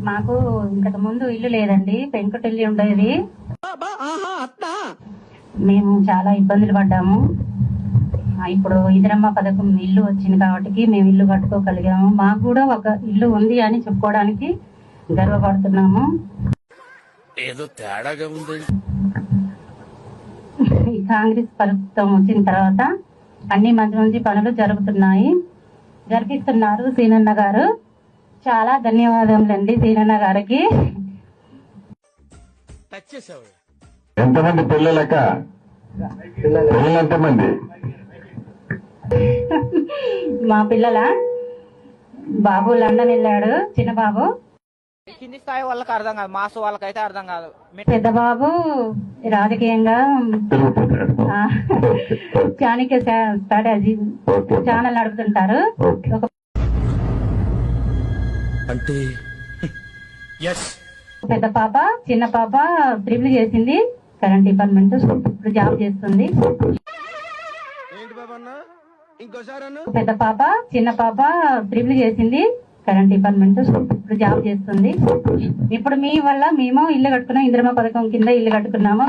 మాకు ఇంతకు ముందు ఇల్లు లేదండి, పెంకుటిల్లు ఉండేది. మేము చాలా ఇబ్బందులు పడ్డాము. ఇప్పుడు ఇందిరమ్మ పథకం ఇల్లు వచ్చింది కాబట్టి మేము ఇల్లు కట్టుకోగలిగాము. మాకు కూడా ఒక ఇల్లు ఉంది అని చెప్పుకోవడానికి గర్వపడుతున్నాము. ఏదో తేడాగా ఉంది. ఈ కాంగ్రెస్ ప్రభుత్వం వచ్చిన తర్వాత అన్ని మంచి మంచి పనులు జరిపిస్తున్నారు సీనన్న గారు. చాలా ధన్యవాదములండి సీనన్న గారికి. ఎంతమంది పిల్లలక పిల్లలు ఎంతమంది? మా పిల్లల బాబు లండన్ వెళ్ళాడు, చిన్న బాబు. కింది స్థాయి వాళ్ళకి అర్థం కాదు, మాస్ వాళ్ళకైతే అర్థం కాదు. పెద్ద బాబు రాజకీయంగా చాణక్య స్ట్రాటజీ ఛానల్ నడుపుతుంటారు. అంటే పెద్ద పాప, చిన్న పాప ట్రిపుల్ చేసింది, కరెంట్ డిపార్ట్మెంట్, ఇప్పుడు జాబ్ చేస్తుంది. పెద్ద పాప, చిన్న పాప ట్రిపుల్ చేసింది, కరెంట్ డిపార్ట్మెంట్, ఇప్పుడు జాబ్ చేస్తుంది. ఇప్పుడు మీ వల్ల మేము ఇల్లు కట్టుకున్నాం, ఇందిరమ్మ పథకం కింద ఇల్లు కట్టుకున్నాము.